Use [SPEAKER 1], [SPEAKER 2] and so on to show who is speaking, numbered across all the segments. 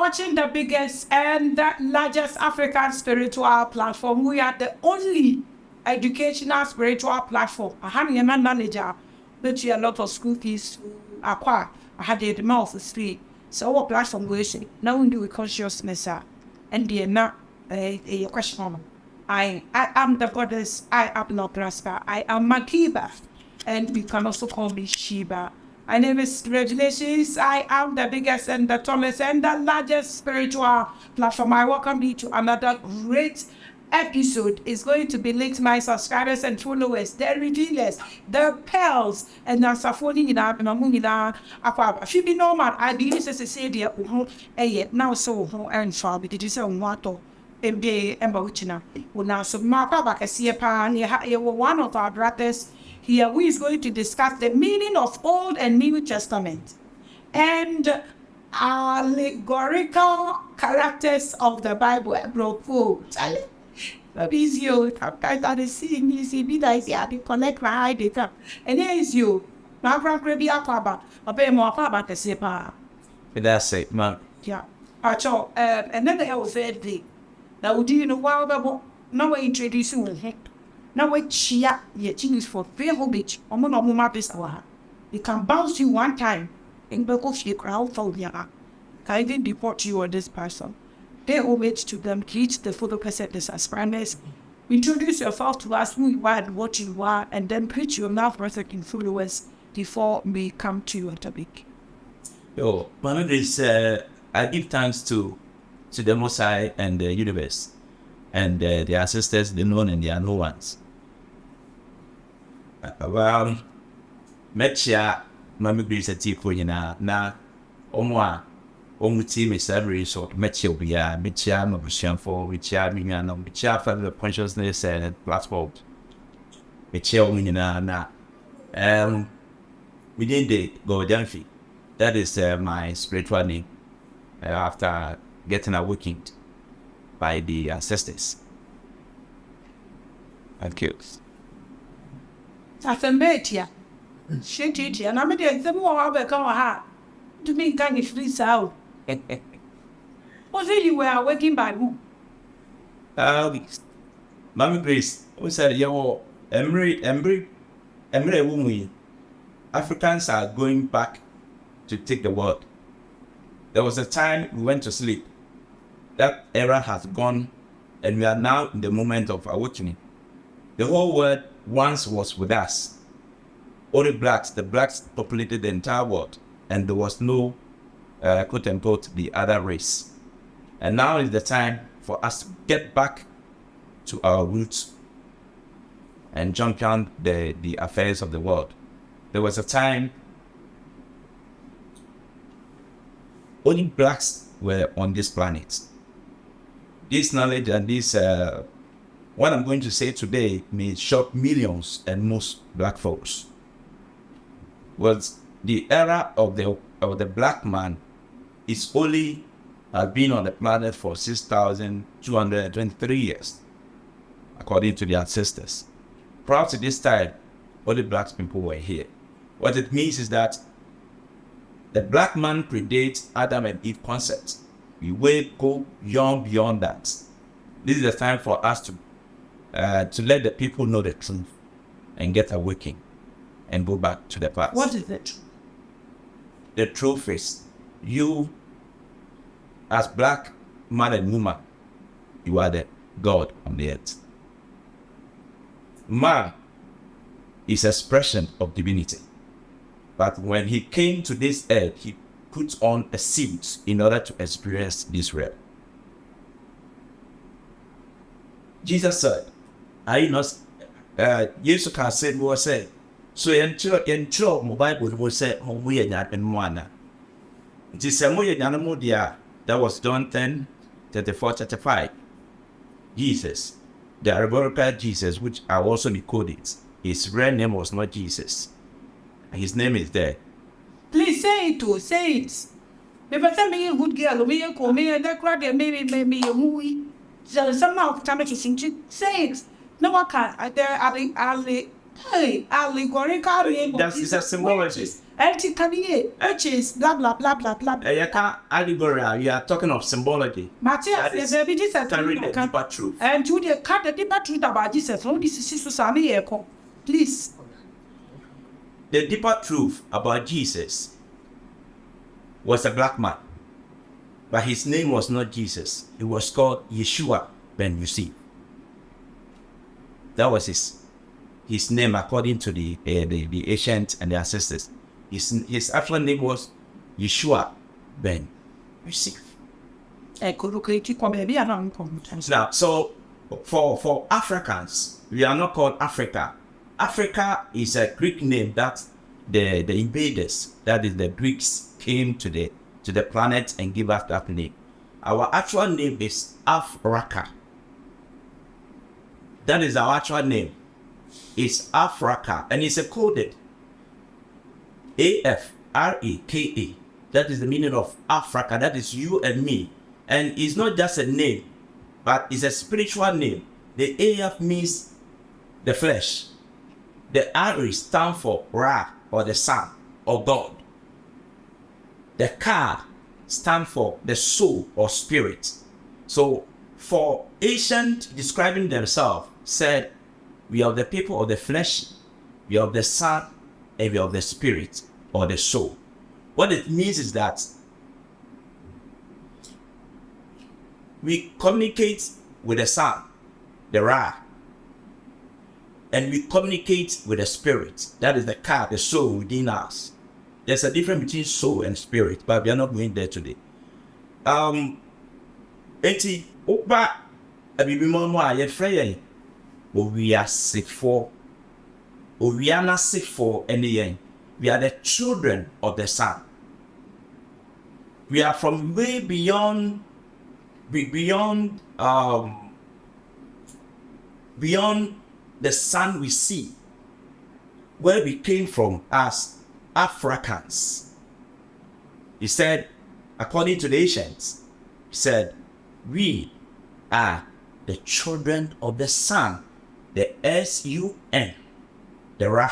[SPEAKER 1] watching the biggest and the largest African spiritual platform. We are the only educational spiritual platform. I have a manager, but you a lot of school fees to acquire. I had the amount of free. So our platform we say now we do with consciousness, and the not a question. I am the goddess. I am not Rasta. I am Makiba, and you can also call me Shiba. My name is Congratulations. I am the biggest and the tallest and the largest spiritual platform. I welcome you to another great episode. It's going to be linked to my subscribers and followers, the redeemers, the pearls, and the safoni in our Namuna. If you be normal, I believe it's a say dear, now so and far, but it is a water. MBA Embahuchina. Well, now, so Marpa Bakasiapa, you were one of our brothers here who is going to discuss the meaning of Old and New Testament and allegorical characters of the Bible. Bro, is you. That is seeing me, see me, that is the connect my data. And there is you. Magrahebreacts, a bit more about the Sepa.
[SPEAKER 2] That's it, man.
[SPEAKER 1] Yeah. And then the third thing. Now, do you know why now we introduce you? Now we cheer your things for very beach. They can bounce you one time and because you crowd for the can even deport you or this person. Pay homage to them, teach the photo cassette as friends. Introduce yourself to us who you are and what you are, and then preach your mouth perfect influence before we come to your topic.
[SPEAKER 2] Yo, Maame Grace, I give thanks to the Most High and the universe, and their sisters, the known and the unknown ones. Metia Maame Grace atipo nyina na omuti me salary so metia obia metia no busianfo metia minya no metia for the consciousness and platform metia nyina na within the Gyemfi. That is my spiritual name after getting awakened by the ancestors. Thank you.
[SPEAKER 1] That's a metia. Shit, and I'm a some more of a car. To me, can you freeze out? Was it you were working by who?
[SPEAKER 2] Maame Grace, who said, yo, Emre, Wumi, Africans are going back to take the world. There was a time we went to sleep. That era has gone, and we are now in the moment of awakening. The whole world once was with us. Only blacks, the blacks populated the entire world, and there was no, quote unquote, the other race. And now is the time for us to get back to our roots and champion the affairs of the world. There was a time only blacks were on this planet. This knowledge and this, what I'm going to say today may shock millions and most black folks. Was the era of the black man is only been on the planet for 6,223 years, according to the ancestors. Prior to this time, only black people were here. What it means is that the black man predates Adam and Eve concept. We will go beyond that. This is the time for us to let the people know the truth and get awakened and go back to the past.
[SPEAKER 1] What is it?
[SPEAKER 2] The truth is, you, as black man and woman, you are the God on the earth. Man is expression of divinity. But when he came to this earth, he put on a suit in order to experience this realm. Jesus said, I not Jesus can say what say. So enter my Bible will say, oh, we are not in one. It is a more that was John 10, 34, 35. Jesus, the allegorical Jesus, which I also decoded, his real name was not Jesus. His name is there.
[SPEAKER 1] Please say it too, say it. Never tell me a good girl, me a call me and that crowd, maybe a movie. So somehow time to sing say it. No one can. There are allegorical.
[SPEAKER 2] That's a symbology.
[SPEAKER 1] Anti-Kanye, Urches, blah, blah, blah, blah, blah.
[SPEAKER 2] Allegory, you are talking of symbology.
[SPEAKER 1] Matthias,
[SPEAKER 2] That is
[SPEAKER 1] there's a bit of
[SPEAKER 2] carrying the deeper truth.
[SPEAKER 1] and to the cut the deeper truth about Jesus. Oh, this is Susami Eko. Please.
[SPEAKER 2] The deeper truth about Jesus was a black man, but his name was not Jesus. It was called Yeshua ben Yusuf. That was his name according to the ancient and the ancestors. His actual name was Yeshua ben Yusuf. Now, so for Africans, we are not called Africa. Africa is a Greek name that the invaders, that is the Greeks, came to the planet and gave us that name. Our actual name is Africa. That is our actual name. It's Africa, and it's a coded Afrika. That is the meaning of Africa. That is you and me. And it's not just a name, but it's a spiritual name. The AF means the flesh. The R stands for Ra, or the Son, or God. The Ka stands for the soul or spirit. So for ancient describing themselves said, we are the people of the flesh, we are of the Son, and we are of the spirit or the soul. What it means is that we communicate with the Son, the Ra, and we communicate with the spirit. That is the Ka, the soul within us. There's a difference between soul and spirit, but we are not going there today. Eti oba abibimono a yefrey owiasefo owianasefo ene yen. We are the children of the Son. We are from way beyond the sun we see, where we came from as Africans. He said, according to the ancients, he said, we are the children of the Son, the S-U-N, the Ra,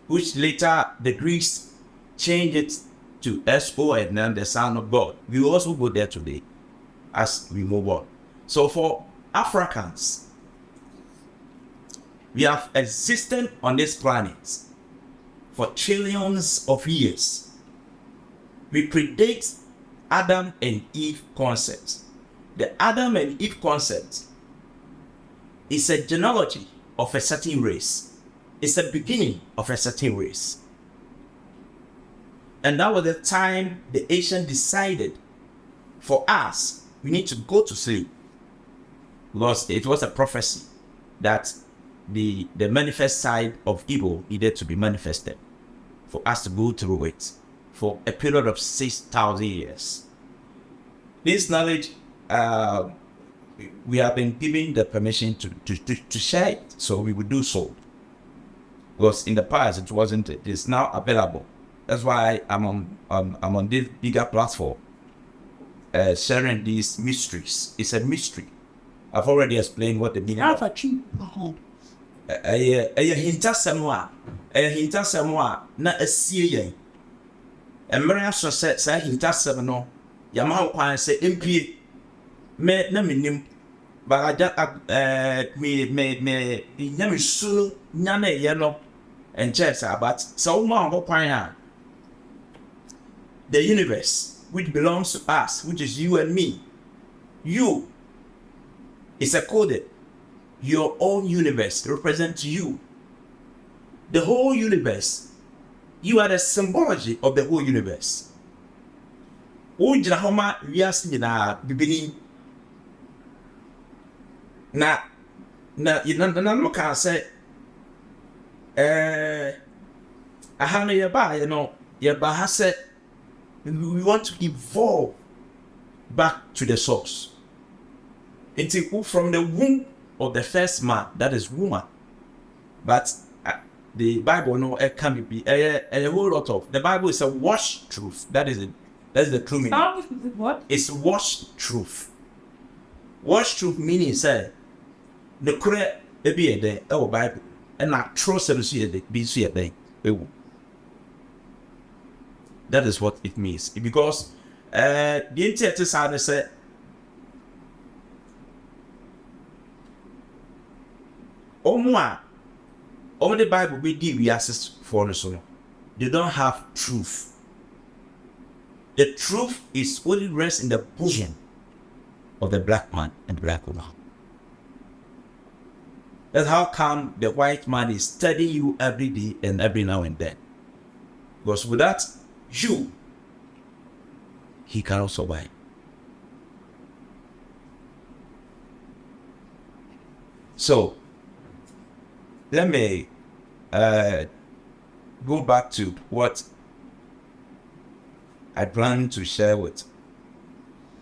[SPEAKER 2] which later the Greeks changed it to S-O-N, and then the Son of God. We will also go there today as we move on. So for Africans, we have existed on this planet for trillions of years. We predate Adam and Eve concept. The Adam and Eve concept is a genealogy of a certain race. It's the beginning of a certain race. And that was the time the ancient decided for us, we need to go to sleep. Because it was a prophecy that the manifest side of evil needed to be manifested for us to go through it for a period of 6,000 years. This knowledge, we have been given the permission to share it, so we will do so. Because in the past it wasn't. It is now available. That's why I'm on this bigger platform, sharing these mysteries. It's a mystery. I've already explained what the meaning of hintasɛm a na asie yɛn mmerɛ aso sɛ saa hintasɛm no yɛma ho kwan sɛ mpie me na menim bagaja me nyame su nyane yɛ no ɛnkyɛ sɛ but sɛ woma ho kwan a the universe which belongs to us, which is you and me, you is a coded. Your own universe represents you. The whole universe. You are the symbology of the whole universe. Ujrahoma yasina bibini. Na say ahana yaba, yaba has said we want to evolve back to the source. Until from the womb of the first man, that is woman. But the Bible it can be a whole lot of. The Bible is a wash truth. That is it. That's the true meaning.
[SPEAKER 1] What?
[SPEAKER 2] It's wash truth. Wash truth meaning say the correct be a day our Bible and not trust them see be see a day. That is what it means. Because the entity side said, the Bible we give we access for the soul. They don't have truth. The truth is only rests in the bosom of the black man and black woman. That's how come the white man is studying you every day and every now and then. Because without you, he cannot survive. So, let me go back to what I plan to share with.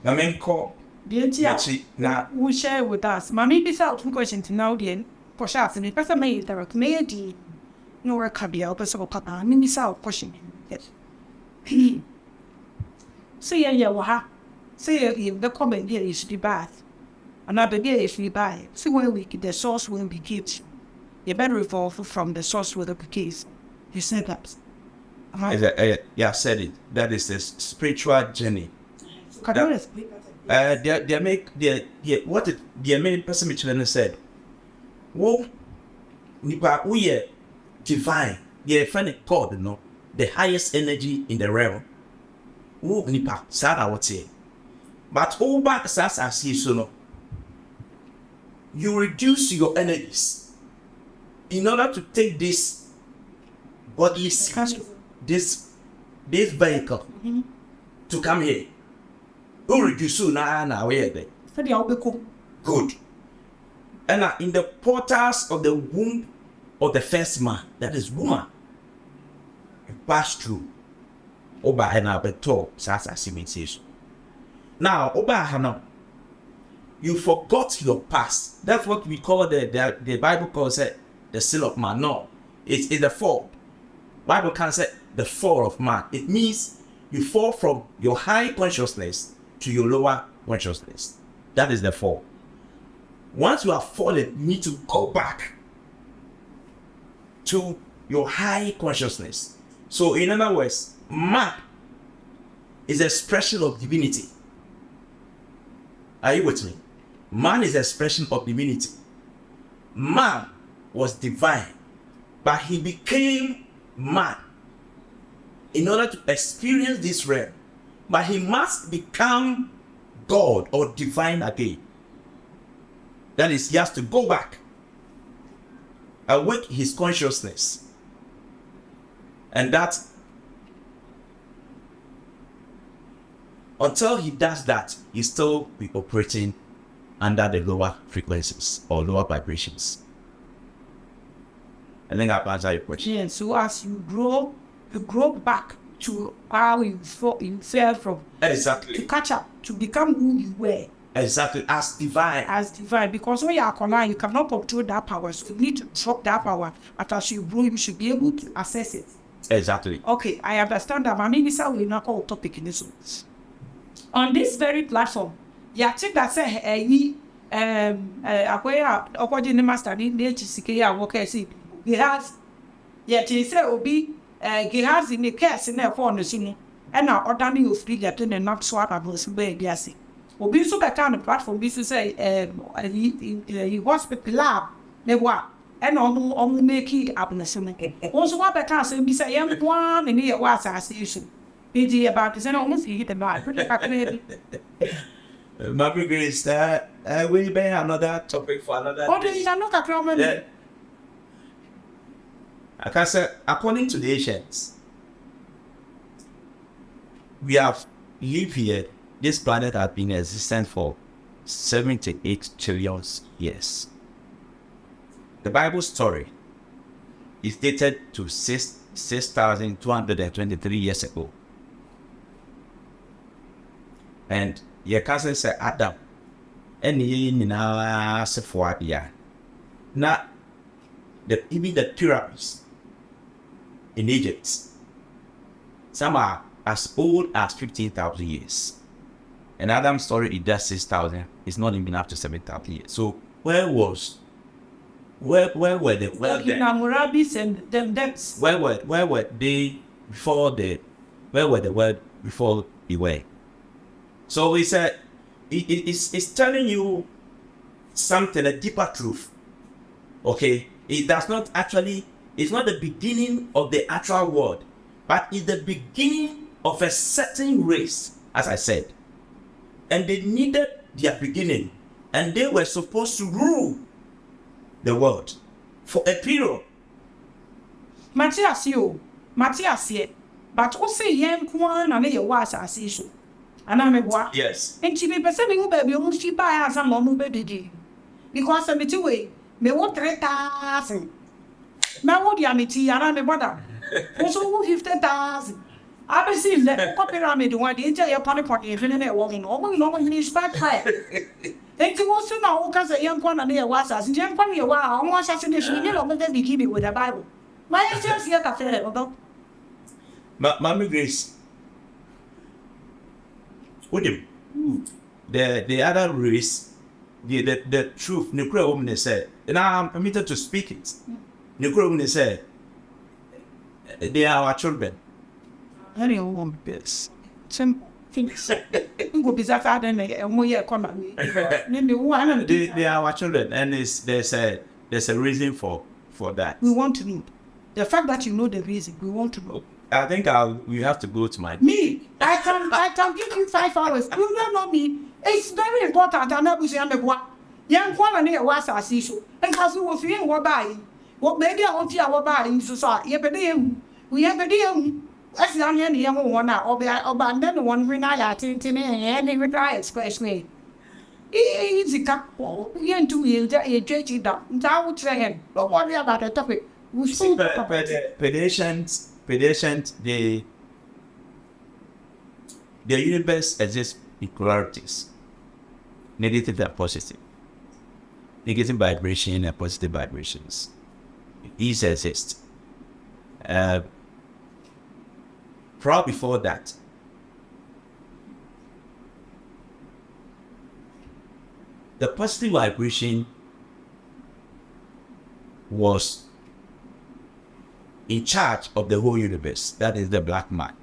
[SPEAKER 2] I mean, call.
[SPEAKER 1] Now, we share with us. Mommy, this out two questions now, then. For sure, and the person made the recommended no work can be able to papa. I mean, this out pushing. Yes. So, yeah, what? Say, if the comment here is the bath, another day is we buy. See where we the source will be kept. You better evolve from the source with the case. You said that.
[SPEAKER 2] Yeah, I said it. That is a spiritual journey.
[SPEAKER 1] Can you explain that?
[SPEAKER 2] What the main person Michelin said. Well, nipa we divine. The friend God, no, the highest energy in the realm. Wo nipa sada what say. But all back as you so no. You reduce your energies in order to take this bodily this vehicle to come here. Who reduce you now where they? Good. And in the portals of the womb of the first man, that is woman, you pass through. Oba hana beto sasa simensation. Now, Oba hana, you forgot your past. That's what we call the Bible calls it the sin of man. No, it's the fall. Bible can say the fall of man. It means you fall from your high consciousness to your lower consciousness. That is the fall. Once you have fallen, you need to go back to your high consciousness. So in other words, man is an expression of divinity. Are you with me? Man is an expression of divinity. Man was divine, but he became man in order to experience this realm. But he must become God or divine again. That is, he has to go back, awake his consciousness. And that, until he does that, he still be operating under the lower frequencies or lower vibrations. I think I've answered your question.
[SPEAKER 1] Yeah, so as you grow back to how you fell from.
[SPEAKER 2] Exactly.
[SPEAKER 1] To catch up, to become who you were.
[SPEAKER 2] Exactly, as divine.
[SPEAKER 1] Because when you are online, you cannot control that power. So you need to drop that power. But as you grow, you should be able to access it.
[SPEAKER 2] Exactly.
[SPEAKER 1] Okay, I understand that. I mean, this is how we not call topic in this one. On this very platform, you think that say akwai the master ni HCK ya work see Gehazi yet he say obi Gehazi ni case na for no sinu and now ordering you free that and not swap about be biase obi so better on the platform be say he hospital lab ne wa and on make it up na sinu also what better say be say yam one and here was association PG about this and almost hit the bar
[SPEAKER 2] Maame Grace, we'll be another topic for another day.
[SPEAKER 1] Yeah.
[SPEAKER 2] I can say, according to the ancients, we have lived here. This planet has been existent for 78 trillion years. The Bible story is dated to 6,223 years ago. And your cousin said Adam, and in our Sephora. Now, even the pyramids in Egypt, some are as old as 15,000 years. And Adam's story is just 6,000. It's not even up to 7,000 years. So where were the
[SPEAKER 1] Hammurabis and them depths?
[SPEAKER 2] Where were they before the Where were the word before you were? So he said, it's telling you something, a deeper truth. Okay? It does not actually, it's not the beginning of the actual word, but it's the beginning of a certain race, as I said. And they needed their beginning, and they were supposed to rule the world for a period.
[SPEAKER 1] Matthias, but also yen kwan and your was as issue. And I'm a what?
[SPEAKER 2] Yes.
[SPEAKER 1] And she be perceiving baby almost she buy as a long baby. Because I'm two way, me what 3,000. Now what the amity and I'm a brother. Also 50,000. I perceive that pyramid one the entire party even a woman, almost no one is bad high. Thank you also now because a young one and there was as young one you are almost assassination, you know, but be keeping with the Bible. My answer here cafe about
[SPEAKER 2] Maame Grace. With him. The other race, the truth, Nuclear woman said, and I'm permitted to speak it. Nuclear woman said, they are our children.
[SPEAKER 1] Any old bits. Some things. Go be that and we are coming.
[SPEAKER 2] They are our children, and there's a reason for that.
[SPEAKER 1] We want to know. The fact that you know the reason, we want to know.
[SPEAKER 2] I think we have to go to my...
[SPEAKER 1] Me, I can give you 5 hours. You don't know me. It's very important. I'm not saying what. Young one near was as issue. And because we were feeling what buying. What maybe I want to our buying society. We have a deal. That's the only young one now. Or abandon one when I attend to me and they retire expressly. Easy couple. We ain't too ill. You judge it up. I would say him. Don't worry about the topic. We see
[SPEAKER 2] Pedestrians, the universe exists in polarities, negative and positive, negative vibration and positive vibrations. These exist. Far before that, the positive vibration was in charge of the whole universe. That is the black man.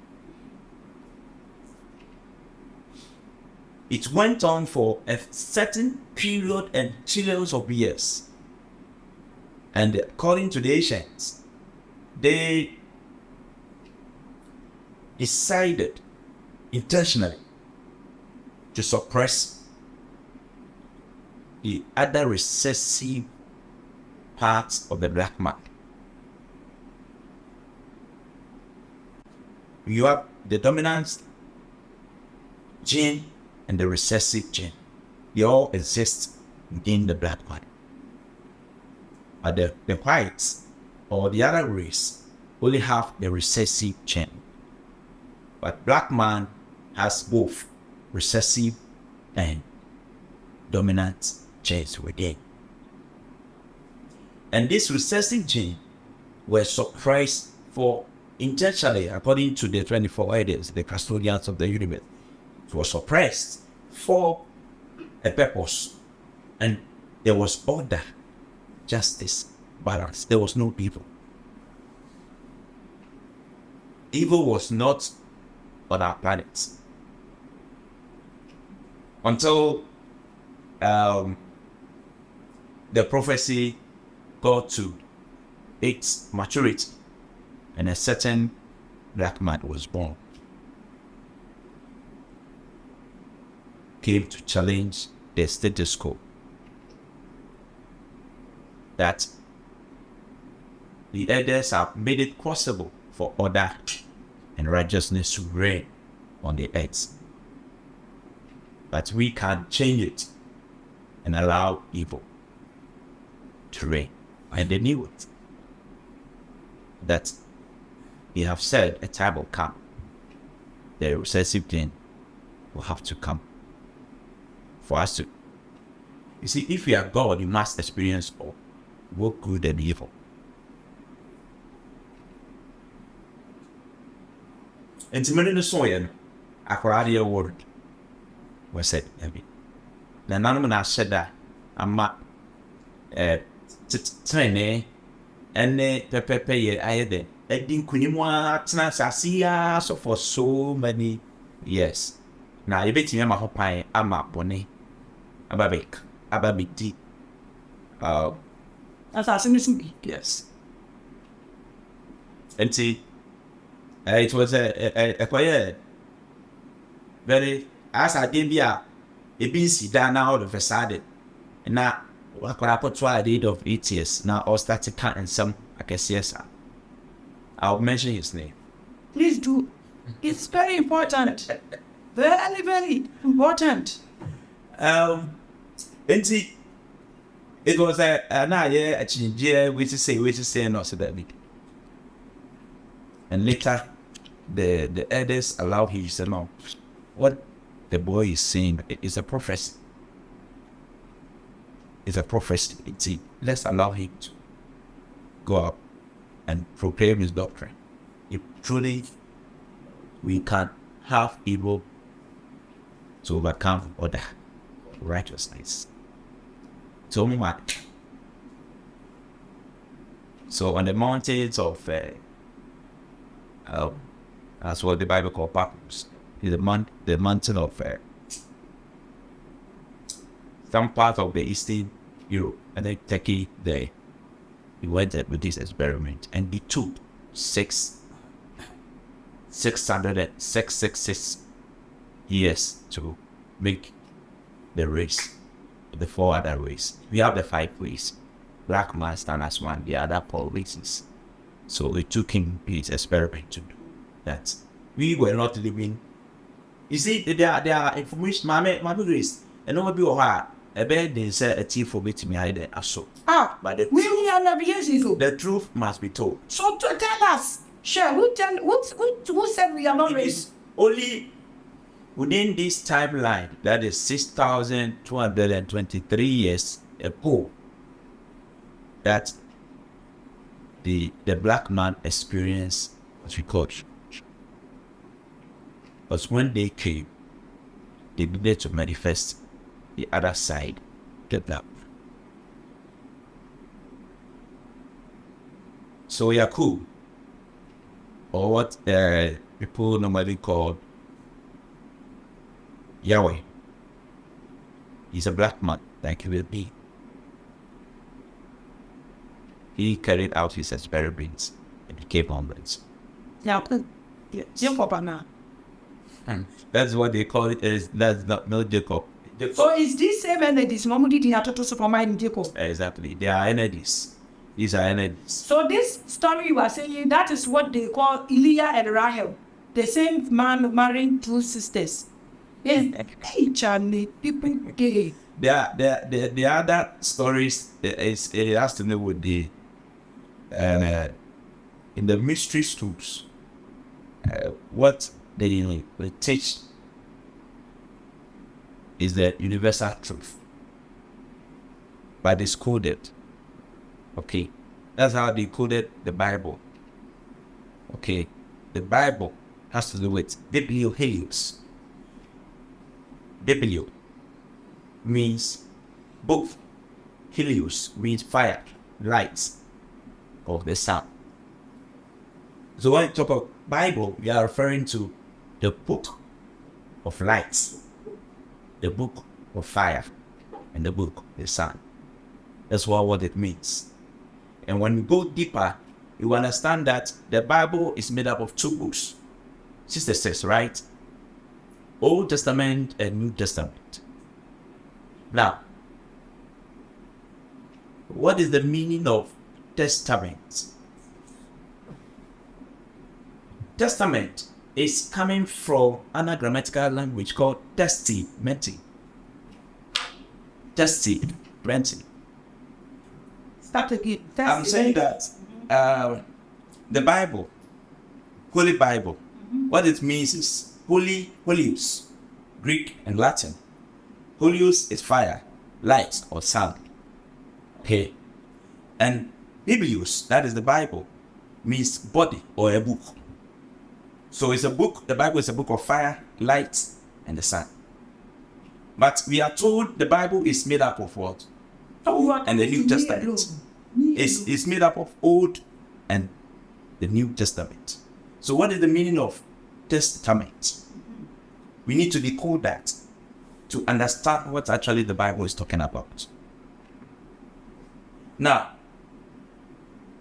[SPEAKER 2] It went on for a certain period and trillions of years. And according to the ancients, they decided intentionally to suppress the other recessive parts of the black man. You have the dominant gene and the recessive gene. They all exist within the black man. But the whites or the other race only have the recessive gene. But black man has both recessive and dominant genes within. And this recessive gene were suppressed for intentionally, according to the 24 elders, the custodians of the universe. It was suppressed for a purpose. And there was order, justice, balance. There was no evil. Evil was not on our planet. Until the prophecy got to its maturity, and a certain black man was born. Came to challenge the status quo. That the elders have made it possible for order and righteousness to reign on the earth. But we can't change it and allow evil to reign. And they knew it. That they have said a time will come. The recessive gene will have to come for us to. You see, if you are God, you must experience both good and evil. And to many the soil, a word was said. The none of said that I'm not training and the pepe I had ɛdi nkunim atena asase so for so many years. Na yɛbɛtumi ama ho pan ama bɔne aba bɛdi
[SPEAKER 1] asase no so bi.
[SPEAKER 2] yes. Nti it was a quite very as I did be a BC down now all of a sudden. Now what could I put to a date of 8 years now or start to count and some I guess yes sir. I'll mention his name.
[SPEAKER 1] Please do. It's very important. Very, very important.
[SPEAKER 2] Nti it was a change which is say no so that big. And later the elders allow him to say no. What the boy is saying is a prophecy. It's a prophecy. Let's allow him to go up and proclaim his doctrine. If truly we can have evil to overcome order, righteousness. So much. So on the mountains of that's what the Bible calls Patmos. Is the mountain of some part of the Eastern Europe, and then Turkey there. He went there with this experiment, and it took 666 years to make the race, the 4 other races. We have the 5 races. Black man stand as one, the other 4 races. So it took him his experiment to do that. We were not living. You see, there are information. Maame Grace, and no be a bed they say a thief for me to me hide so.
[SPEAKER 1] But the
[SPEAKER 2] truth must be told.
[SPEAKER 1] So to tell us, sure, who said we are not raised?
[SPEAKER 2] Only within this timeline, that is 6,223 years ago, that the black man experienced what we call. But when they came, they needed to manifest the other side. Get that? So Yakub, or what people normally call Yahweh, he's a black man, like he will be. He carried out his experiments and became onwards.
[SPEAKER 1] Now, yes.
[SPEAKER 2] That's what they call it. That's not Jacob.
[SPEAKER 1] So is this same energies? Normally, they are to supermine Jacob.
[SPEAKER 2] Exactly. They are energies. These are energies.
[SPEAKER 1] So this story you are saying, that is what they call Leah and Rahel. The same man marrying 2 sisters. Yes. Hey, Charlie, people gay.
[SPEAKER 2] The other stories it has to do with the in the mystery schools. What they teach is the universal truth, but it's coded. Okay, that's how they coded the Bible. Okay, the Bible has to do with bibliohelios. Biblio means both. Helios means fire, lights of the sun. So when you talk about Bible, we are referring to the book of lights, the book of fire, and the book of the sun. That's what it means. And when we go deeper, you understand that the Bible is made up of 2 books. Sister says, right? Old Testament and New Testament. Now, what is the meaning of testament? Testament is coming from an grammatical language called testimony. Testimony.
[SPEAKER 1] Start again.
[SPEAKER 2] I'm saying that the Bible, Holy Bible, what it means is holy, holios, Greek and Latin. Holios is fire, light or sound. Okay. And Biblios, that is the Bible, means body or a book. So it's a book, the Bible is a book of fire, light, and the sun. But we are told the Bible is made up of what? And the New Testament is made up of Old and the New Testament. So what is the meaning of testament? We need to decode that to understand what actually the Bible is talking about. Now,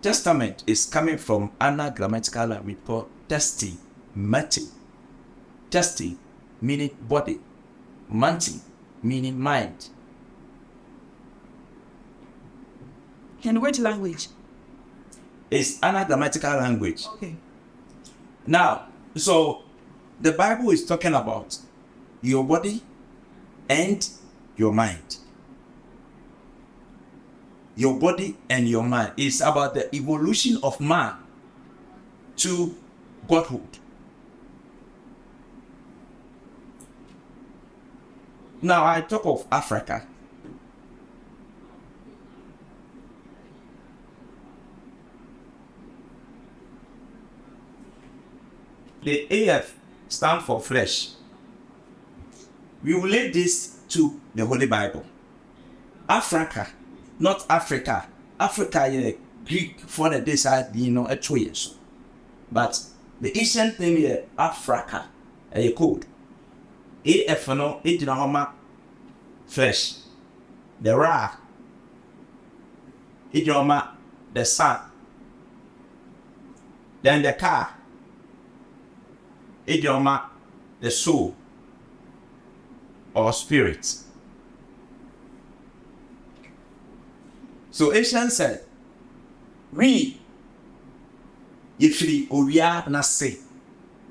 [SPEAKER 2] testament is coming from another grammatical language called testi, mati. Testi meaning body, manti meaning mind.
[SPEAKER 1] In which language?
[SPEAKER 2] It's another grammatical language.
[SPEAKER 1] Okay.
[SPEAKER 2] Now, so the Bible is talking about your body and your mind. Your body and your mind. It's about the evolution of man to godhood. Now I talk of Africa. The AF stands for flesh. We relate this to the Holy Bible. Africa, not Africa. Africa is Greek for the desire, a 2 years. But the ancient name here, Africa, a code. AF no, it flesh. The Ra, it the sun. Then the car, it the soul or spirit. So Asian said, we if we are not say,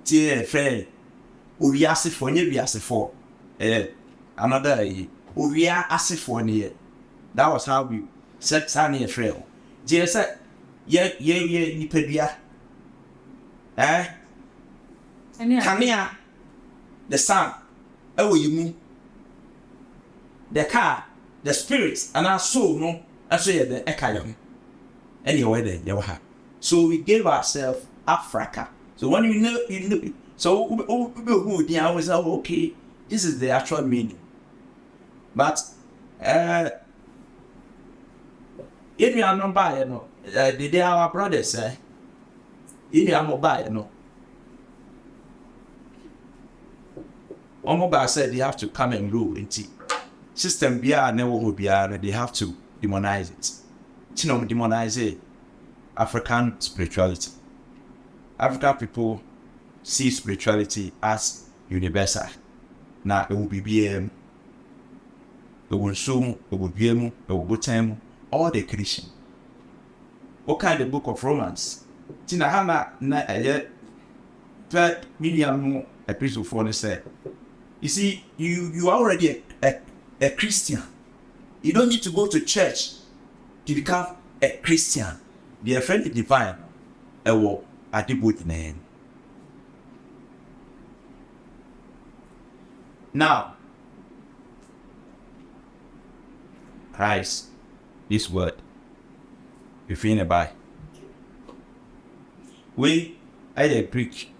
[SPEAKER 2] dear friend, we are for we are for another we are as for near. That was how we set Sunny friend. Dear said, Nipedia. Kamea, the sun, you the car, the spirits, and our soul, no, I say the Ekayam. Anyway, then you have. So we gave ourselves Africa. So when you know, so who the hours are okay, this is the actual meaning. But if you are not by, they are our brothers, if you are not by, Omoba said they have to come and rule in tea. System BR never will be they have to demonize it. Demonize it. African spirituality. African people see spirituality as universal. Now it will be BM, it will Zoom, it will BM, it will Butem, all the Christian. What kind of book of Romans? Tina Hana na third million epistle for say. You see, you are already a Christian. You don't need to go to church to become a Christian. The offended divine, a war at the boot name. Now, Christ, this word, you feel by. We are Greek.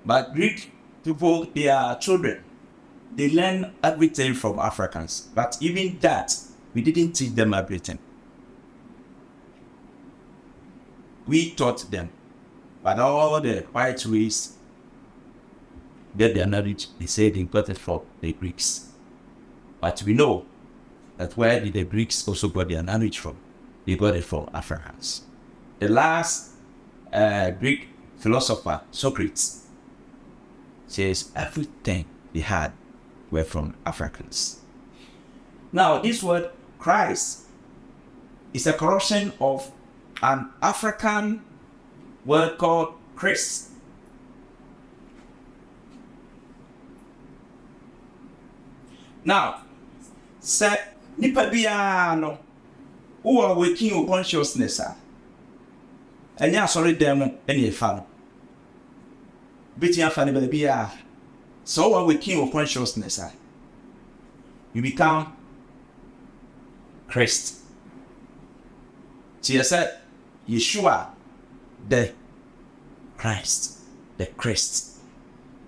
[SPEAKER 2] But Greek people, they are children. They learn everything from Africans. But even that, we didn't teach them everything. We taught them. But all the white race get their knowledge, they say they got it from the Greeks. But we know that where did the Greeks also got their knowledge from? They got it from Africans. The last Greek philosopher, Socrates, says everything they had were from Africans. Now, this word Christ is a corruption of an African word called Christ. Now, say nipa biano who are waking your consciousness and ya sorry them any fan. Beating family baby, so are waking your consciousness. You become Christ. So you said Yeshua, the Christ, the Christ.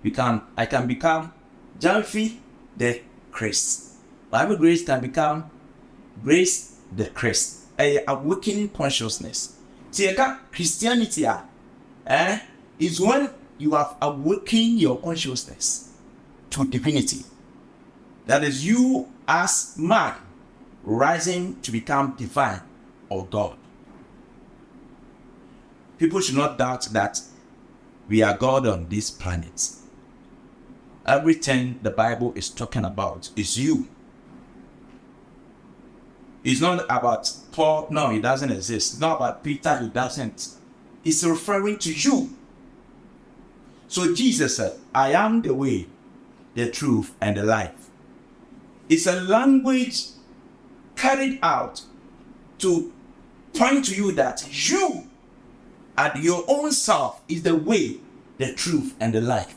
[SPEAKER 2] I can become Gyemfi, the Christ. Maame Grace can become Grace, the Christ. a awakening consciousness. See, Christianity is when you have awakened your consciousness to divinity. That is you as man rising to become divine or God. People should not doubt that we are God on this planet. Everything the Bible is talking about is you. It's not about Paul. No, he doesn't exist. It's not about Peter. He doesn't. It's referring to you. So Jesus said, I am the way, the truth, and the life. It's a language carried out to point to you that you at your own self is the way, the truth, and the life.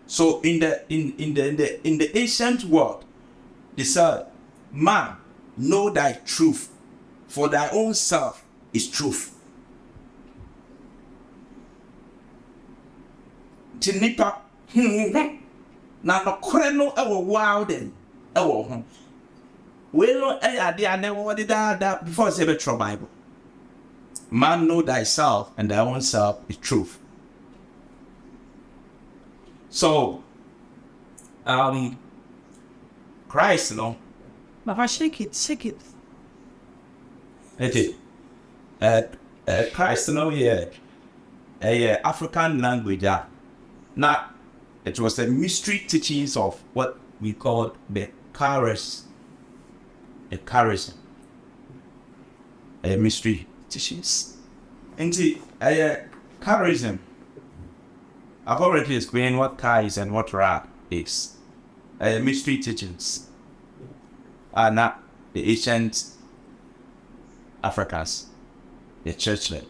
[SPEAKER 2] So in the ancient world, they said, man, know thy truth, for thy own self is truth. Tinipa, na no kreno ewo wilden ewo. We no ade anewo wode da before say betro Bible. Man, know thyself, and thy own self is truth. So, Christ, no.
[SPEAKER 1] Baba, shake it.
[SPEAKER 2] It is. Christ, no, a African language. Now, it was a mystery teachings of what we call the charism. A mystery teachings. And see, charism. I've already explained what Ka is and what Ra is. Mystery teachings are not the ancient Africans, the churchlet.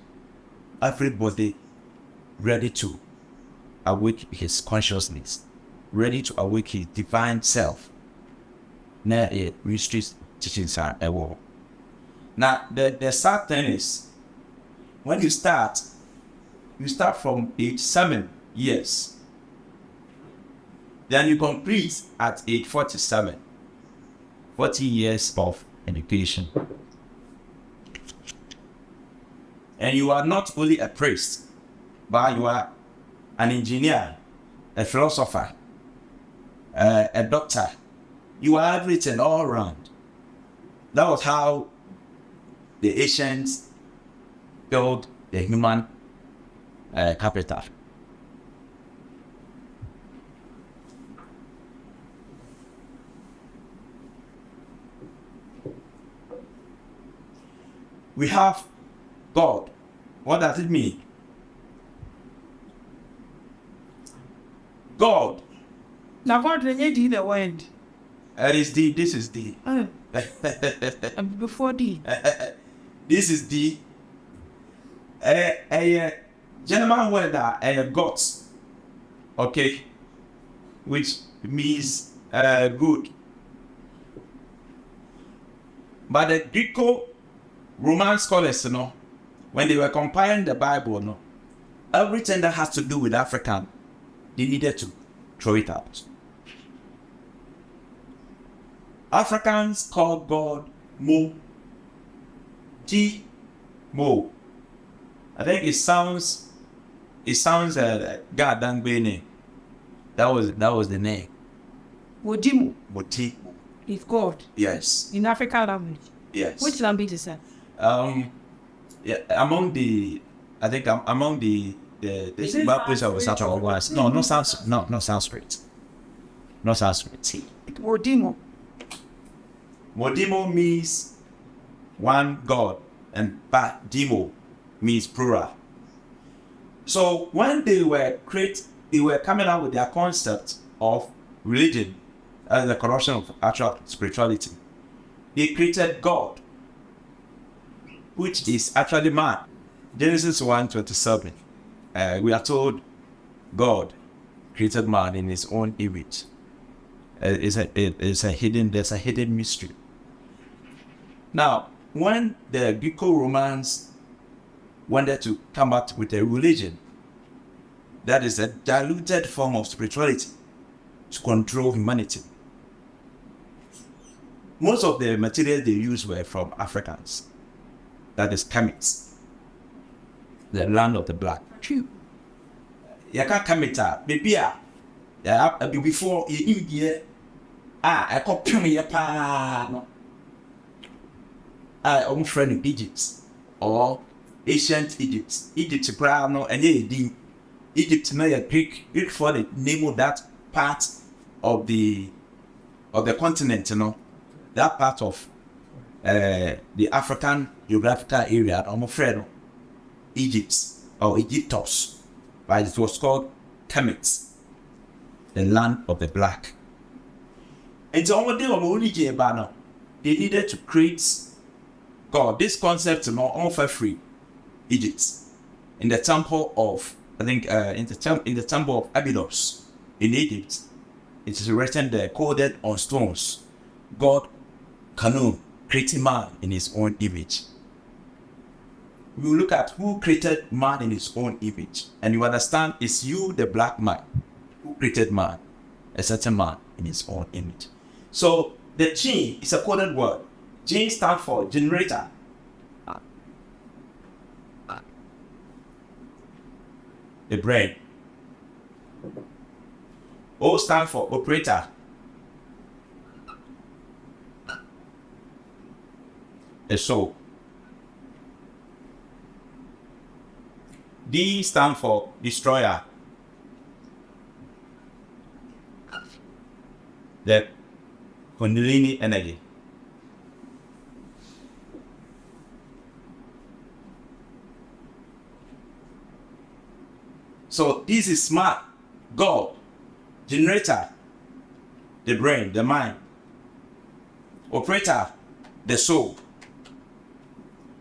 [SPEAKER 2] Everybody ready to awake his consciousness, ready to awake his divine self. Now, mystery teachings are a war. Now, the sad thing is, when you start from age 7 years. Then you complete at age 47. 40 years of education. And you are not only a priest, but you are an engineer, a philosopher, a doctor. You are everything all around. That was how the ancients built the human capital. We have God. What does it mean? God.
[SPEAKER 1] Now God renewed the word.
[SPEAKER 2] It is D. This is D.
[SPEAKER 1] And before D.
[SPEAKER 2] This is D. A German word gods. Okay. Which means good. But the Greco-Roman scholars, when they were compiling the Bible, everything that has to do with African, they needed to throw it out. Africans call God Mo. Mo. I think it sounds God dang name. That was the name.
[SPEAKER 1] Wodimu.
[SPEAKER 2] Moti.
[SPEAKER 1] Is God.
[SPEAKER 2] Yes.
[SPEAKER 1] In African language.
[SPEAKER 2] Yes.
[SPEAKER 1] Which language is that?
[SPEAKER 2] Among the place I was at was not Sanskrit. Not Sanskrit.
[SPEAKER 1] Wodimu.
[SPEAKER 2] Modimo means one God, and Dimo means plural. So when they were coming out with their concept of religion as the corruption of actual spirituality. They created God, which is actually man. Genesis 1:27. We are told God created man in his own image. There's a hidden mystery. Now, when the Greco-Romans wanted to come up with a religion that is a diluted form of spirituality to control humanity, most of the materials they used were from Africans. that is Kemet, the land of the black.
[SPEAKER 1] True.
[SPEAKER 2] Yaka Kemet, baby, before you I copy me no. I'm friend Egypt or ancient Egypt. Egypt brown no and Egypt no Greek for the name of that part of the continent, that part of the African geographical area. I'm afraid Egypt or Egyptos, but it was called Kemet, the land of the black. And so they needed to create God. This concept is not offer free Egypt in the temple of in the temple of Abydos in Egypt. It is written there, coded on stones. God Kanu creating man in his own image. We will look at who created man in his own image, and you understand it's you, the black man, who created man, a certain man in his own image. So the G is a coded word. G stands for generator. The brain. O stands for operator. The soul. D stands for destroyer. The Kundalini energy. So this is smart. God, generator, the brain, the mind, operator, the soul,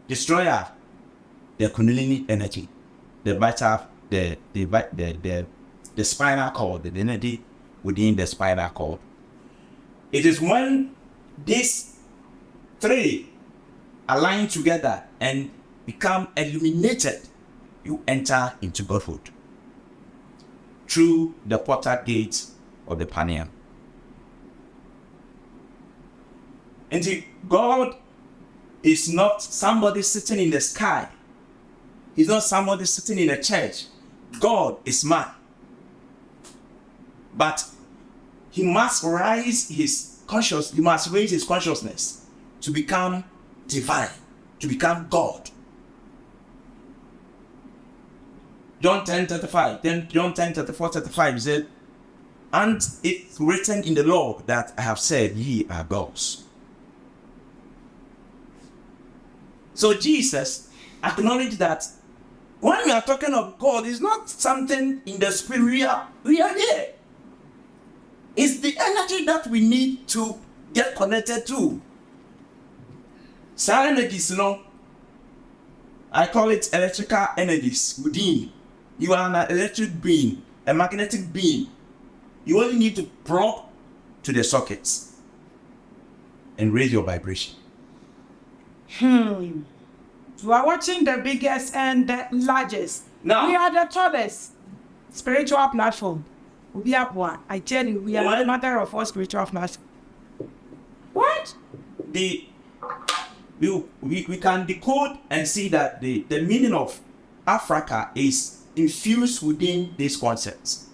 [SPEAKER 2] destroyer, the Kundalini energy, the vital, the spinal cord, the energy within the spinal cord. It is when these three align together and become illuminated, you enter into Godhood through the portal gate of the Paneum. And see, God is not somebody sitting in the sky. He's not somebody sitting in a church. God is man. But he must raise his consciousness to become divine, to become God. John 10:35, then John 10:34-35 said, and it's written in the law that I have said, ye are gods. So Jesus acknowledged that when we are talking of God, it's not something in the spirit. We are there. It's the energy that we need to get connected to. Some energies, I call it electrical energies within. You are an electric being, a magnetic being. You only need to plug to the sockets and raise your vibration.
[SPEAKER 1] You are watching the biggest and the largest.
[SPEAKER 2] Now,
[SPEAKER 1] we are the tallest spiritual platform. We are one. I tell you, we are the mother of all spiritual platform. What?
[SPEAKER 2] We can decode and see that the meaning of Africa is infused within these concepts.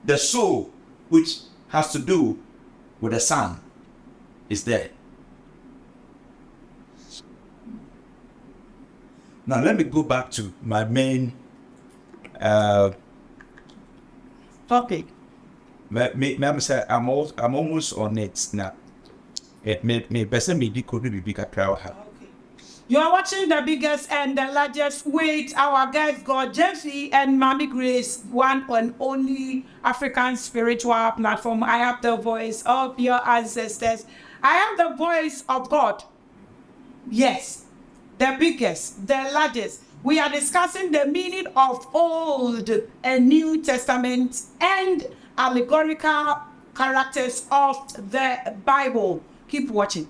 [SPEAKER 2] The soul, which has to do with the sun, is there. Now let me go back to my main
[SPEAKER 1] topic.
[SPEAKER 2] I'm almost on it now.
[SPEAKER 1] You are watching the biggest and the largest with our guest God Gyemfi and Maame Grace, one and only African spiritual platform. I have the voice of your ancestors. I am the voice of God. Yes, the biggest, the largest. We are discussing the meaning of Old and New Testament and allegorical characters of the Bible. Keep watching.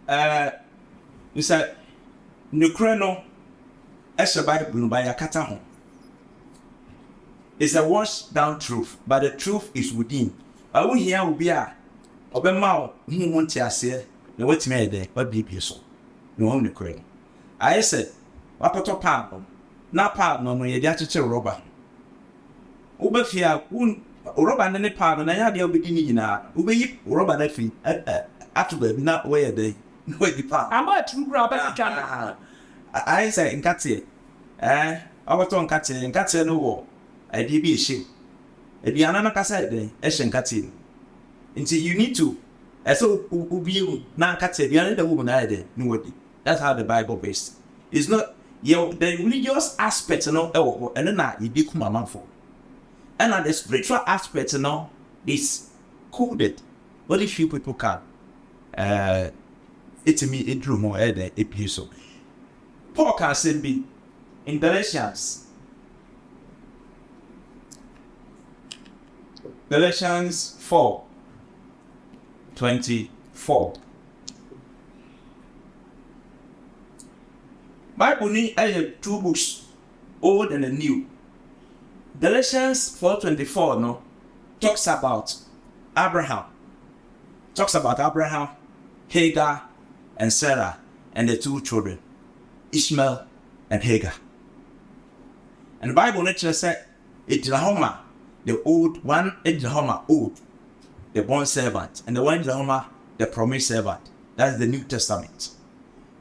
[SPEAKER 2] You said, Nukreno, Bible by a kata. It's a washed down truth, but the truth is within. I will hear will be a Obama who wants to say, na what me there, what be so. No one cry. I said, what to pap? Na pap no ye dia to rubber. Ubefia rubber na ne pap na ya dia obedi ni nyina. Ubeyi rubber na fi atu ba na where dey. No the pap.
[SPEAKER 1] I'm about to rubber jam.
[SPEAKER 2] I say nkate. Abato nkate no wo. I dey be shame. Aduana na kasa dey e hye nkate. Until you need to so ubi na nkate aduana da wo na dey no wodi. That's how the Bible based. It's not the religious aspect, and then you become a man for. And the spiritual aspect, is coded. Very few people can. It drew more than episode. Paul can say be in Galatians 4:24. Bible ni two books, Old and the New. Galatians 4:24 talks about Abraham. Talks about Abraham, Hagar, and Sarah, and the two children, Ishmael and Hagar. And the Bible naturally said, Oklahoma, the old one, Oklahoma old, the born servant, and the one Oklahoma, the promised servant. That's the New Testament.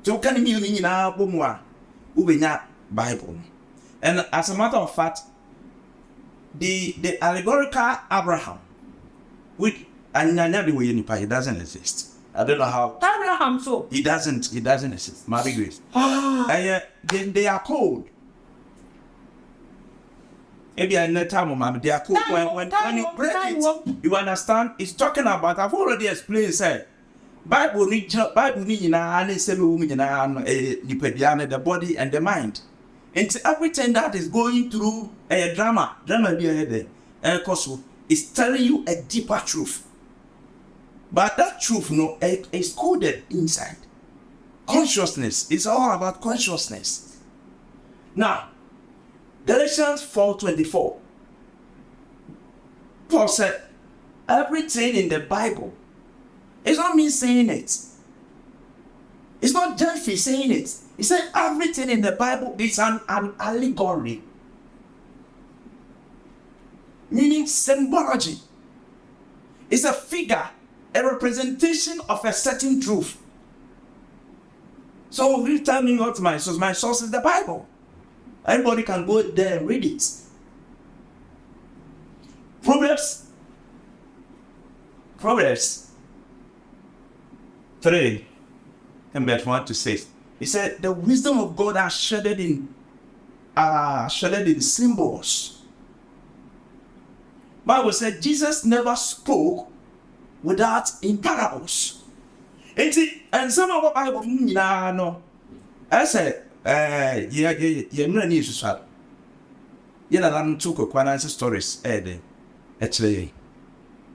[SPEAKER 2] So can you mean now Bible? And as a matter of fact, the allegorical Abraham, which and it doesn't exist. I don't know how
[SPEAKER 1] Abraham so
[SPEAKER 2] it doesn't exist. Maame Grace. They are called. Maybe I know time, Mama. They are called when you break it. You understand? It's talking about. I've already explained. Say. Bible ni na ani sebe umi na the body and the mind. And everything that is going through a drama be ahead is telling you a deeper truth. But that truth is coded inside. Consciousness is all about consciousness. Now, Galatians 4:24. Paul said, everything in the Bible. It's not me saying it. It's not Gyemfi saying it. He said everything in the Bible is an allegory. Meaning symbology. It's a figure, a representation of a certain truth. So you tell me what's my source. My source is the Bible. Everybody can go there and read it. Proverbs 3 and verse 1 to 6. He said, the wisdom of God are shaded in symbols. Bible said Jesus never spoke without in parables. And some of what Bible no. I said, no need to start. I'm took stories actually.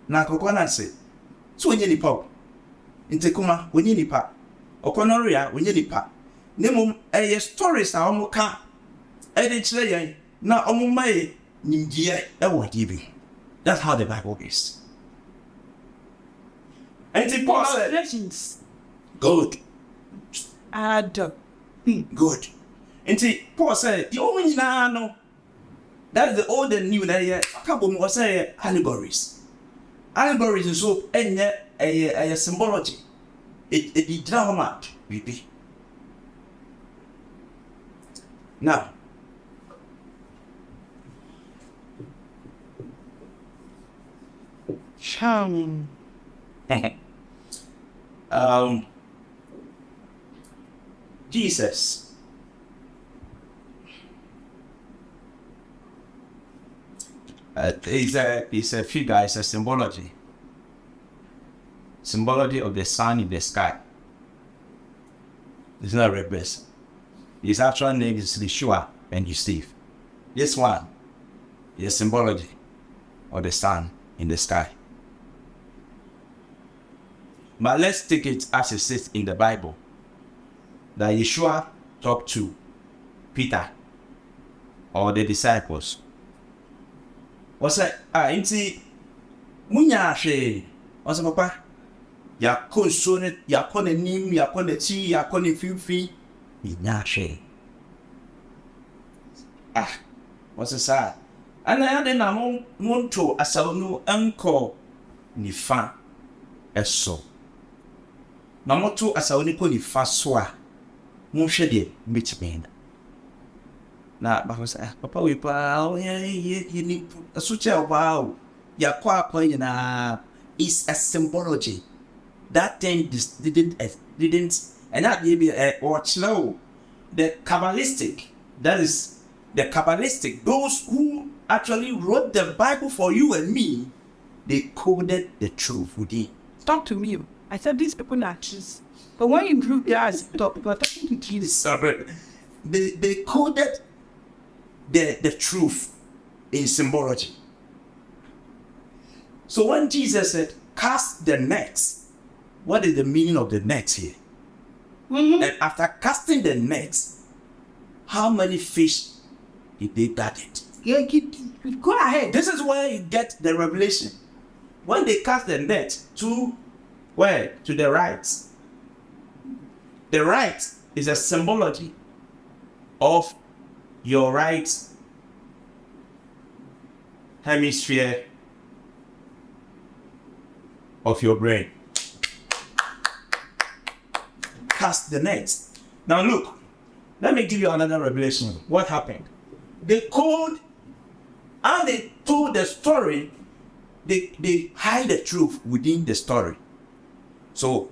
[SPEAKER 2] Na kokwananse. So when you pop. Intekuma wenye nipa okonoria wenye nipa nemu stories na omo ka de kire yen na omo mai nimdie ewo dibi. That's how the Bible is. And Paul said good good. And Paul said the only no that's the old and new na ye akabo mo say allegories is so enye a symbology. It drama baby. Now Jesus is a figure, it's a symbology of the sun in the sky. It's not a red person. His actual name is Yeshua and Steve. This one is symbology of the sun in the sky. But let's take it as it says in the Bible that Yeshua talked to Peter or the disciples. What's that? Inti munya she. What's papa? yɛakɔ nsuo no, yɛakɔ n'anim, yɛakɔ n'akyi, yɛakɔ ne mfimfini, yɛnya ahwɛ. Wɔse saa. Ana ade na monto asaw no nkɔ nifa ɛso. Na moto asaw no kɔ nifa so a, monhwɛ deɛ mbɛtumi na ba sɛ papa we pa yɛ ni so kyɛ wow yɛakɔ akɔ nyinaa is a symbology. That thing didn't and that maybe or slow the Kabbalistic, that is the Kabbalistic, those who actually wrote the Bible for you and me, they coded the truth within.
[SPEAKER 1] Talk to me. I said these people are Jews. But when you group your eyes, you're talking to Jesus.
[SPEAKER 2] Sorry. They coded the truth in symbology. So when Jesus said, cast the nets, what is the meaning of the nets here? And after casting the nets, how many fish did they gather?
[SPEAKER 1] Yeah, go ahead.
[SPEAKER 2] This is where you get the revelation. When they cast the net to where? To the right. The right is a symbology of your right hemisphere of your brain. Cast the net. Now look, let me give you another revelation. What happened? They called and they told the story. They hide the truth within the story. So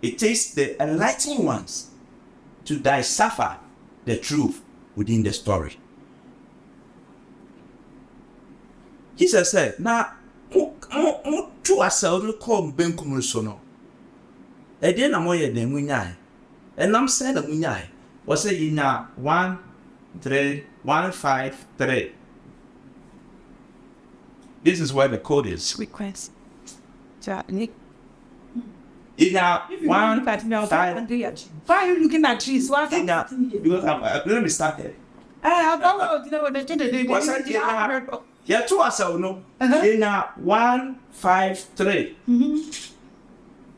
[SPEAKER 2] it takes the enlightened ones to decipher the truth within the story. Jesus said, "Now, to ourselves, come benkum so no. Ede na moye den munyai. Enam say na munyai. Was say you na 1 3 1 5 3. This is where the code is.
[SPEAKER 1] Request. Nick.
[SPEAKER 2] In 1
[SPEAKER 1] 5.
[SPEAKER 2] 5.
[SPEAKER 1] Why are you looking at trees? Why?
[SPEAKER 2] Because let me start there. Yeah, to ourselves no. In 1 5 3.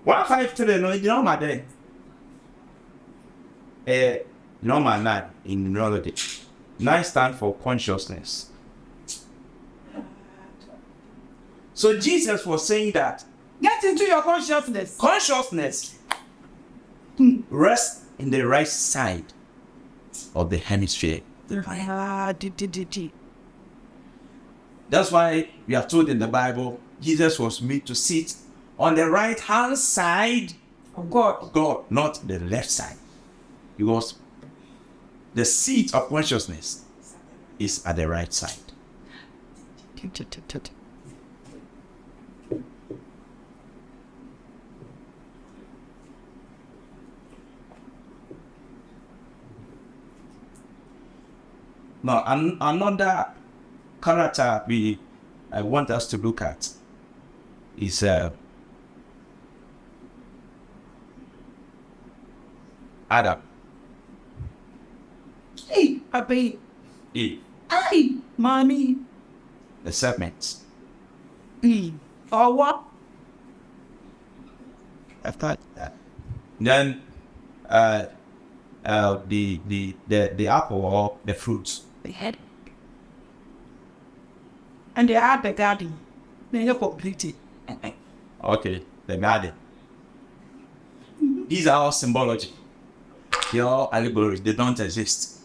[SPEAKER 2] 1 5 3 no, it's normal there. Normal 9 in neurology. 9 stands for consciousness. So Jesus was saying that
[SPEAKER 1] get into your consciousness.
[SPEAKER 2] Consciousness rests in the right side of the hemisphere. That's why we are told in the Bible Jesus was made to sit on the right hand side
[SPEAKER 1] of God.
[SPEAKER 2] God, not the left side. Because the seat of consciousness is at the right side. Now, another character I want us to look at is Adam.
[SPEAKER 1] Hey, Papi.
[SPEAKER 2] Eve.
[SPEAKER 1] Hey, Mommy.
[SPEAKER 2] The serpent.
[SPEAKER 1] Or what?
[SPEAKER 2] I thought that. Then the apple or the fruits.
[SPEAKER 1] They had. And they had the garden. They are completed.
[SPEAKER 2] Okay, the garden. These are all symbology. They are all allegories. They don't exist.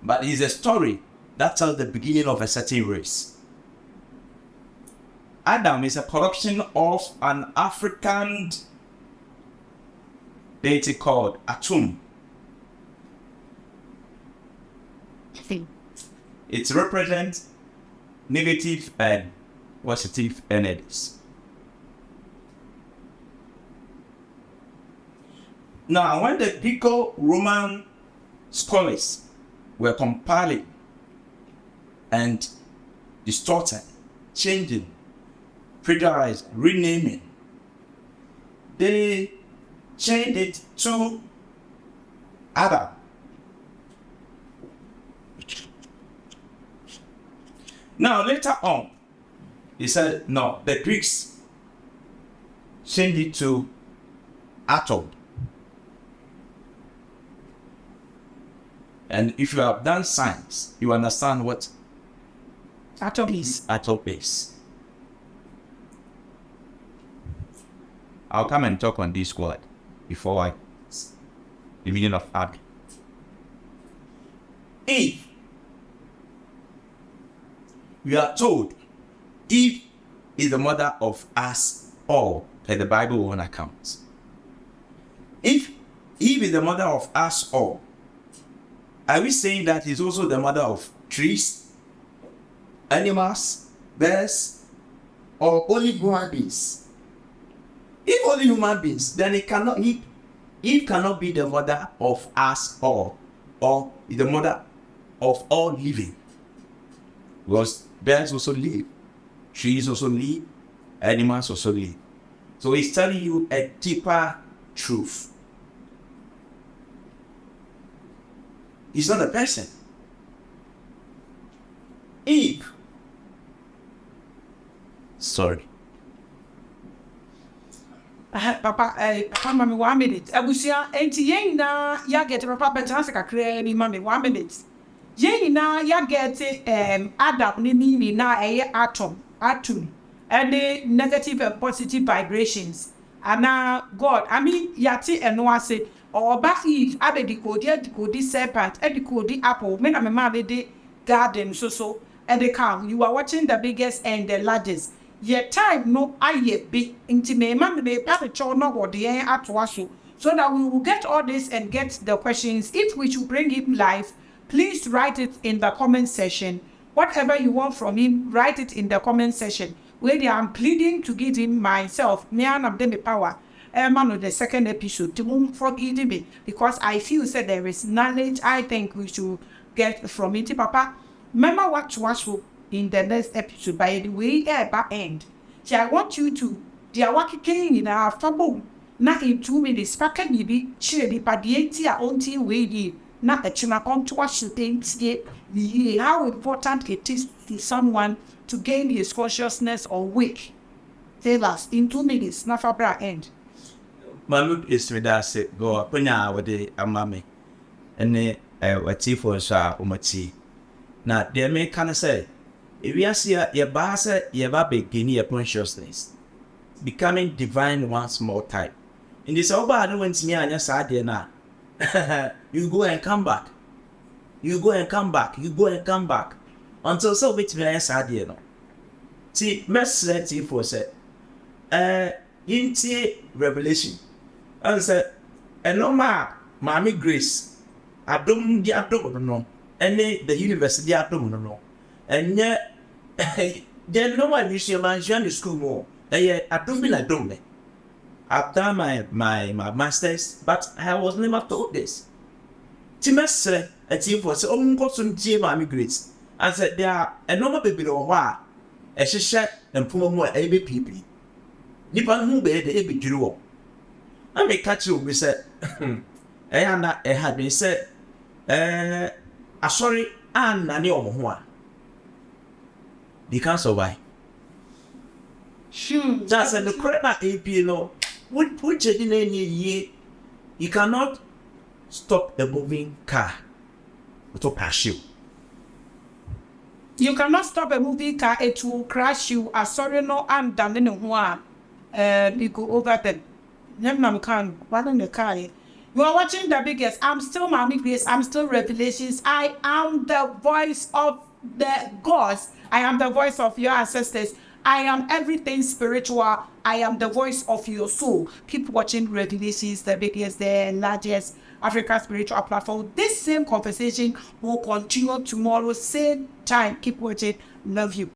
[SPEAKER 2] But it's a story that tells the beginning of a certain race. Adam is a corruption of an African deity called Atum. It represents negative and positive energies. Now, when the Greco-Roman scholars were compiling and distorting, changing, plagiarizing, renaming, they changed it to Adam. Now, later on, he said, no, the Greeks change it to atom. And if you have done science, you understand what
[SPEAKER 1] atom is.
[SPEAKER 2] Atom is. I'll come and talk on this word before the meaning of atom. Eve. We are told Eve is the mother of us all, like the Bible on accounts. If Eve is the mother of us all, are we saying that he's also the mother of trees, animals, birds, or only human beings? If only human beings, then Eve cannot be the mother of us all, or the mother of all living. Because birds also live, trees also live, animals also live. So he's telling you a deeper truth. He's not a person. Eve. Sorry.
[SPEAKER 1] Papa, mami 1 minute. Abusia, enti yen na ya get papa betance kakra ni mami 1 minute. Yen na ya get Adam ni na atom. And the negative and positive vibrations. And God, I mean yati eno ase or back Eve abe the serpent, the apple, men and my the garden so and the cow. You are watching the biggest and the largest. Yet time no aye be intimate man may patrol no or the air at wasu. So that we will get all this and get the questions. If we should bring him live, please write it in the comment section. Whatever you want from him, write it in the comment section. Where I'm pleading to give him myself, me and of them the power. Man of the second episode to forgive me because I feel that there is knowledge I think we should get from it. Papa, remember what to watch in the next episode by the way at end. So I want you to dear working in our fable. Not in 2 minutes, packet me be share the padiati a own team way not a china come to watch the things how important it is to someone to gain his consciousness or wake. Tell us in 2 minutes, not for end.
[SPEAKER 2] Maame is with us, go up with the amame. And a tea for a umati. Now, there may kind of say, if you see your bass, you have a guinea consciousness, becoming divine once more time. In this over, I don't want me on your side now. You go and come back. You go and come back. You go and come back. Until so which me on your side, you know. See, message tea for say, into Revelation. And said, and no Maame Grace, I don't know. And the university, I don't know. And yet, then no one is your man, join school more. And yet, I don't mean I don't. I've done my master's, but I was never told this. Timas said, a team for some person, Maame Grace. And said, there are a normal baby or why, a shisha and poor more ABP. Nippon who be the AB Drew. I may catch you, we said, and it had been said, sorry, and I knew one. They can't survive. Just the correct AP, you know, would put you in any year. You cannot stop a moving car to crash you.
[SPEAKER 1] You cannot stop a moving car, it will crash you. Sorry, no, I'm done in one. You go over them. What in the car? You are watching the biggest. I'm still Maame Grace. I'm still Revelations. I am the voice of the gods. I am the voice of your ancestors. I am everything spiritual. I am the voice of your soul. Keep watching Revelations, the biggest, the largest African spiritual platform. This same conversation will continue tomorrow, same time. Keep watching. Love you.